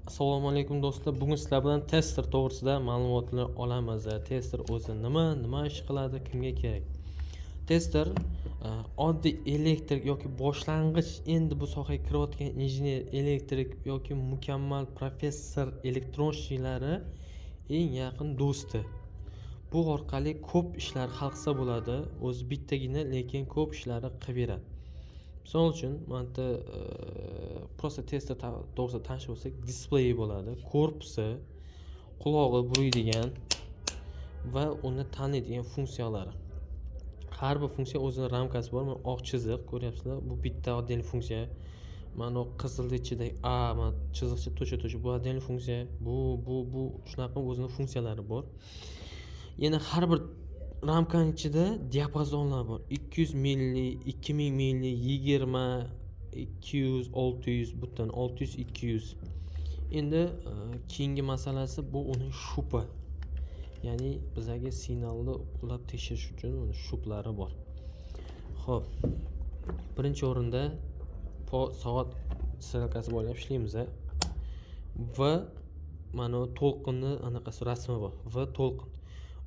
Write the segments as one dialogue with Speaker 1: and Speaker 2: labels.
Speaker 1: Assalomu alaykum do'stlar. Bugun sizlar bilan tester to'g'risida ma'lumotlar olamiz. Tester o'zi nima ish qiladi, kimga kerak? Tester oddiy elektrik yoki boshlang'ich endi bu sohaga kirayotgan injener elektrik yoki mukammal professor elektronchiklari eng yaqin do'sti. Bu orqali ko'p ishlar hal qilsa bo'ladi. O'zi bittagina, lekin ko'p ishlarni qilib beradi. Misol uchun, mana prosta tester to'g'risida tanishib olsak, displeyi bo'ladi, korpusi, qulog'i buriydigan va uni taniydigan funksiyalari. Har bir funksiya o'zining ramkasi bor. Mana oq chiziq ko'ryapsizlar. Bu bitta oddiy funksiya. Mana qizil ichida mana chiziqcha to'cha bu oddiy funksiya. Bu shunaqa o'zining funksiyalari bor. Yana har bir ramkaning ichida diapazonlar bor. 200 milli, 2000 milli, 20, 200, 600, butun 600, 200. Endi keyingi masalasi bu uning shupi. Ya'ni bizga signalni ulab tekshirish uchun uni shuplari bor. Xo'p. Birinchi o'rinda soat strelkasi bo'ylab ishlaymiz. Va mana to'lqinni anaqasi rasmi bor. Va to'lqin.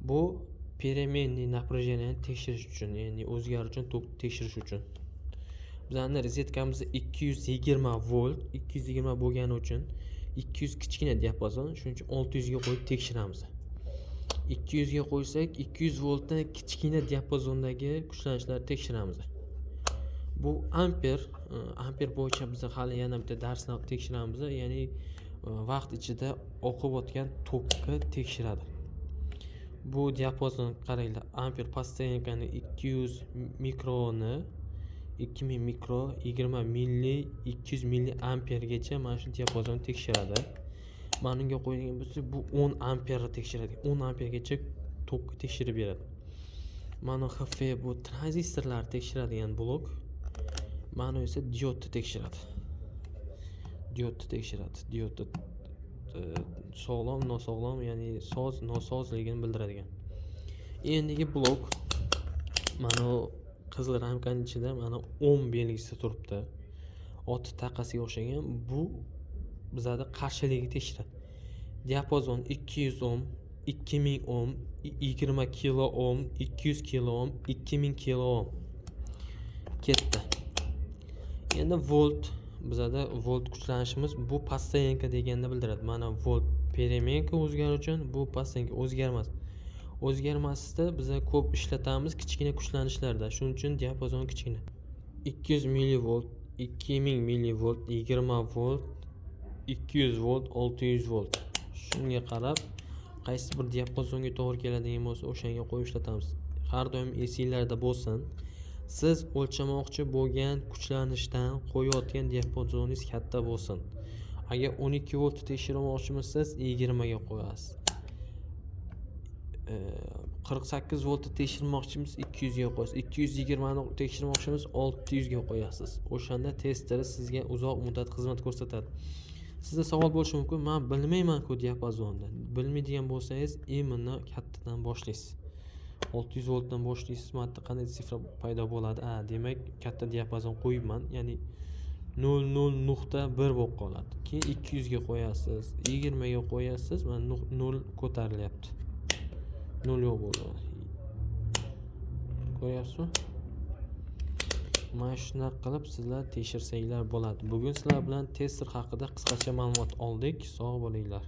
Speaker 1: Bu переменный напряжение tekshirish uchun, ya'ni o'zgaruvchan tok tekshirish uchun. Bizning rozetkamiz 220 volt, 220 bo'lgani uchun 200 kichkina diapazon, shuning uchun 600 ga qo'yib tekshiramiz. 200 ga qo'ysak, 200 voltdan kichkina diapazondagi kuchlanishlarni tekshiramiz. Bu amper bo'yicha biz hali yana bitta darsni tekshiramiz, ya'ni vaqt ichida oqib o'tgan tokkni tekshiradi. Bu diapazon qaranglar, amper postoyankani 200 mikroni 2000 mikro, 20 milli, 200 milli ampergacha mana shu diapazonni tekshiradi. Mana unga qo'ygan bo'lsa, bu 10 amperni tekshiradi. 10 ampergacha tokkni tekshirib beradi. Mana HF bu tranzistorlarni tekshiradigan blok. Mana esa diodni tekshiradi. Diodni sog'lom, nosog'lom, ya'ni soz, nosozligini bildiradigan. Endigi blok mana qizil ramkaning ichida mana ohm belgisi turibdi. Ot taqasiga o'xshagan. Bu bizada qarshiligini tekshiradi. Diapazon 200 ohm, 2000 ohm, 20 kilo ohm, 200 kilo ohm, 2000 kilo ohm. Ketdi. Endi volt, bizada volt kuchlanishimiz bu postoyanka deganda bildiradi. Mana volt переменка o'zgaruvchan, bu postoyanka o'zgarmas. O'zgarmasda biz ko'p ishlatamiz kichkina kuchlanishlarda. Shuning uchun diapazon kichkina. 200 millivolt, 2000 millivolt, 20 volt, 200 volt, 600 volt. Shunga qarab, qaysi bir diapazonga to'g'ri keladigan bo'lsa, o'shanga qo'yib ishlatamiz. Har doim esingizda bo'lsin. Siz o'lchamoqchi bo'lgan kuchlanishdan qo'yayotgan diapazoningiz katta bo'lsin. Agar 12 volt tekshirmoqchimisiz, 20 ga qo'yasiz. 48 voltni tekshirmoqchimiz 200 ga qo'yasiz. 220 ni tekshirmoqchimiz 600 ga qo'yasiz. O'shanda tester sizga uzoq muddat xizmat ko'rsatadi. Sizda savol bo'lishi mumkin, men bilmayman-ku diapazonni. Bilmaydigan bo'lsangiz, imini kattadan boshlaysiz. 600 voltdan boshlaysiz, mana qanday sifra paydo bo'ladi. Demak, katta diapazon qo'yibman, ya'ni 0.1 bo'lib qoladi. Keyin 200 ga qo'yasiz, 20 ga qo'yasiz, mana 0 ko'tarilyapti. 0 yo'q bo'ldi. Ko'ryapsizmi? Mana shunday qilib sizlar tekshirsanglar bo'ladi. Bugun sizlar bilan tester haqida qisqacha ma'lumot oldik. Sog' bo'linglar.